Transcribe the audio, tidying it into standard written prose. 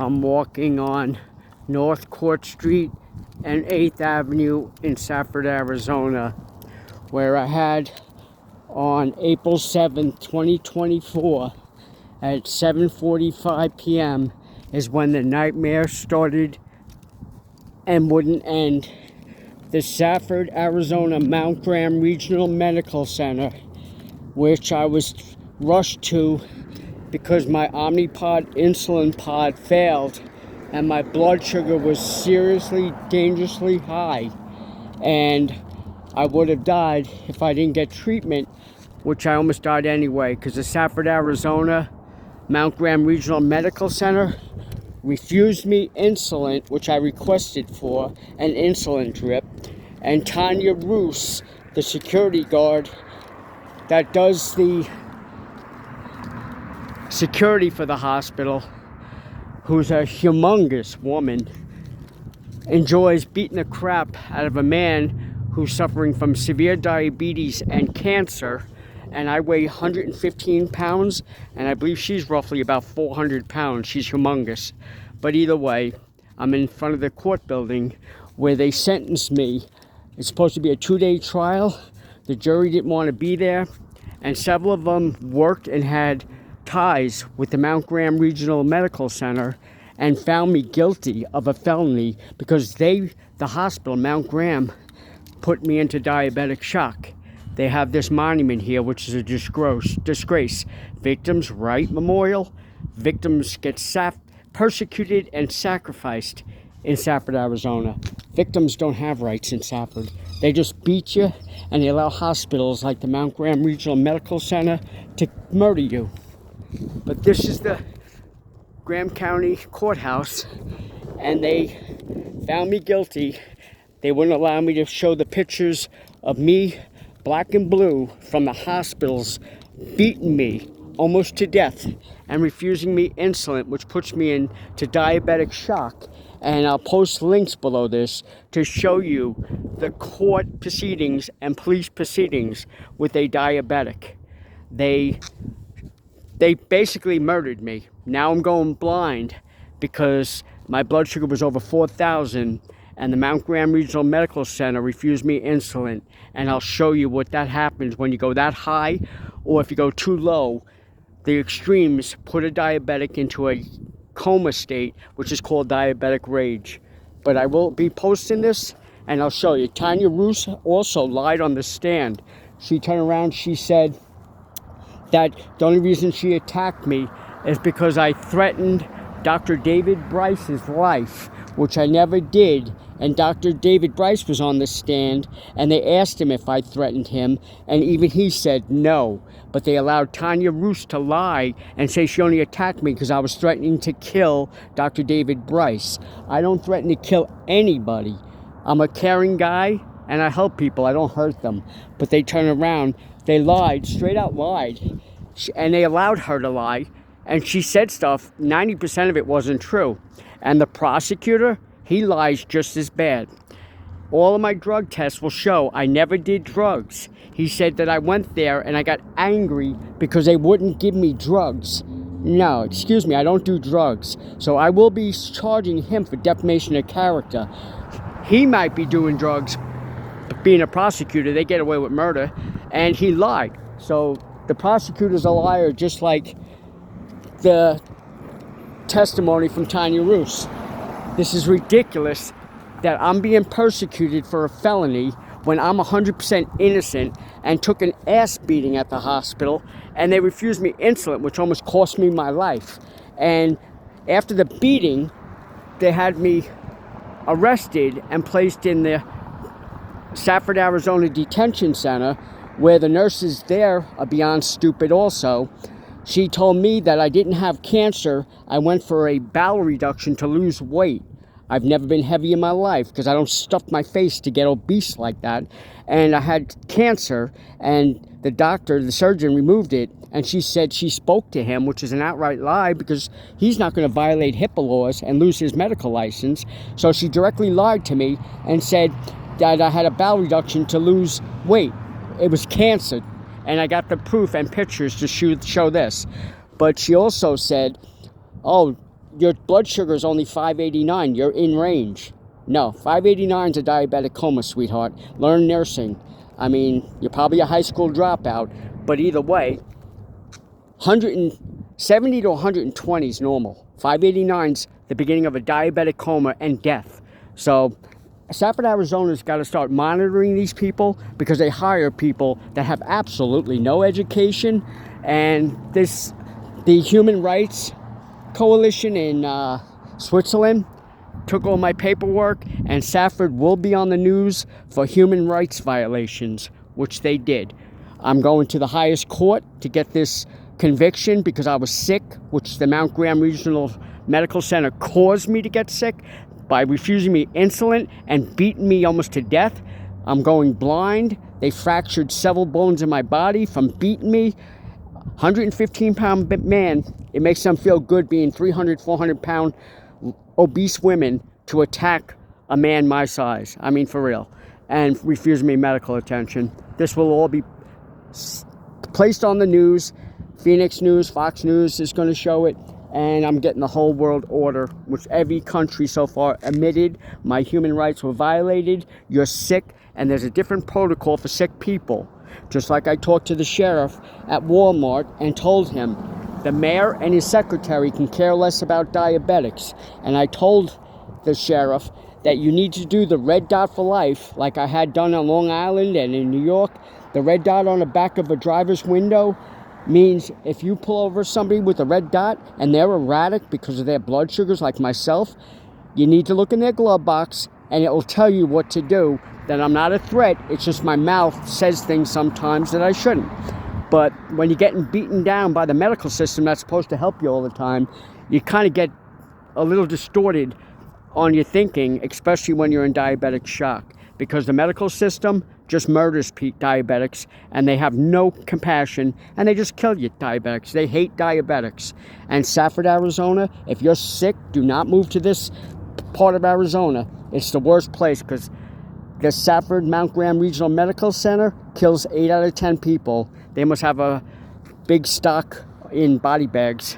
I'm walking on North Court Street and 8th Avenue in Safford, Arizona, where I had on April 7th, 2024 at 7:45 p.m. is when the nightmare started and wouldn't end. The Safford, Arizona Mount Graham Regional Medical Center, which I was rushed to because my Omnipod insulin pod failed and my blood sugar was seriously, dangerously high. And I would have died if I didn't get treatment, which I almost died anyway, because the Safford, Arizona Mount Graham Regional Medical Center refused me insulin, which I requested for, an insulin drip. And Tanya Ruis, the security guard that does the security for the hospital, who's a humongous woman, enjoys beating the crap out of a man who's suffering from severe diabetes and cancer. And I weigh 115 pounds, and I believe she's roughly about 400 pounds. She's humongous. But either way, I'm in front of the court building where they sentenced me. It's supposed to be a 2-day trial. The jury didn't want to be there, and several of them worked and had ties with the Mount Graham Regional Medical Center and found me guilty of a felony because the hospital, Mount Graham, put me into diabetic shock. They have this monument here, which is a disgrace. Victims' Right Memorial. Victims get persecuted and sacrificed in Safford, Arizona. Victims don't have rights in Safford. They just beat you, and they allow hospitals like the Mount Graham Regional Medical Center to murder you. But this is the Graham County Courthouse, and they found me guilty. They wouldn't allow me to show the pictures of me, black and blue, from the hospitals, beating me almost to death and refusing me insulin, which puts me into diabetic shock. And I'll post links below this to show you the court proceedings and police proceedings with a diabetic. They basically murdered me. Now I'm going blind because my blood sugar was over 4,000, and the Mount Graham Regional Medical Center refused me insulin. And I'll show you what that happens when you go that high, or if you go too low. The extremes put a diabetic into a coma state, which is called diabetic rage. But I will be posting this, and I'll show you. Tanya Ruis also lied on the stand. She turned around, she said that the only reason she attacked me is because I threatened Dr. David Bryce's life, which I never did. And Dr. David Bryce was on the stand, and they asked him if I threatened him, and even he said no. But they allowed Tanya Ruis to lie and say she only attacked me because I was threatening to kill Dr. David Bryce. I don't threaten to kill anybody. I'm a caring guy, and I help people. I don't hurt them. But they turn around. They lied, straight out lied, and they allowed her to lie, and she said stuff, 90% of it wasn't true. And the prosecutor, he lies just as bad. All of my drug tests will show I never did drugs. He said that I went there and I got angry because they wouldn't give me drugs. No, excuse me, I don't do drugs. So I will be charging him for defamation of character. He might be doing drugs, but being a prosecutor, they get away with murder. And he lied. So the prosecutor's a liar, just like the testimony from Tanya Ruis. This is ridiculous that I'm being persecuted for a felony when I'm 100% innocent and took an ass beating at the hospital, and they refused me insulin, which almost cost me my life. And after the beating, they had me arrested and placed in the Safford, Arizona Detention Center, where the nurses there are beyond stupid also. She told me that I didn't have cancer. I went for a bowel reduction to lose weight. I've never been heavy in my life because I don't stuff my face to get obese like that. And I had cancer, and the doctor, the surgeon, removed it. And she said she spoke to him, which is an outright lie because he's not going to violate HIPAA laws and lose his medical license. So she directly lied to me and said that I had a bowel reduction to lose weight. It was cancer. And I got the proof and pictures to show this. But she also said, oh, your blood sugar is only 589. You're in range. No, 589 is a diabetic coma, sweetheart. Learn nursing. I mean, you're probably a high school dropout, but either way, 170 to 120 is normal. 589 is the beginning of a diabetic coma and death. So Stafford, Arizona's got to start monitoring these people, because they hire people that have absolutely no education. And the Human Rights Coalition in Switzerland took all my paperwork, and Stafford will be on the news for human rights violations, which they did. I'm going to the highest court to get this conviction because I was sick, which the Mount Graham Regional Medical Center caused me to get sick by refusing me insulin and beating me almost to death. I'm going blind. They fractured several bones in my body from beating me. 115-pound man, it makes them feel good being 300, 400-pound obese women to attack a man my size. I mean, for real. And refuse me medical attention. This will all be placed on the news. Phoenix News, Fox News is going to show it. And I'm getting the whole world order, which every country so far admitted my human rights were violated. You're sick, and there's a different protocol for sick people. Just like I talked to the sheriff at Walmart and told him the mayor and his secretary can care less about diabetics. And I told the sheriff that you need to do the red dot for life, like I had done on Long Island and in New York. The red dot on the back of a driver's window means if you pull over somebody with a red dot and they're erratic because of their blood sugars like myself, you need to look in their glove box and it will tell you what to do. That I'm not a threat, it's just my mouth says things sometimes that I shouldn't. But when you're getting beaten down by the medical system that's supposed to help you all the time, you kind of get a little distorted on your thinking, especially when you're in diabetic shock. Because the medical system just murders diabetics, and they have no compassion, and they just kill you, diabetics. They hate diabetics. And Stafford, Arizona, if you're sick, do not move to this part of Arizona. It's the worst place, because the Stafford Mount Graham Regional Medical Center kills 8 out of 10 people. They must have a big stock in body bags.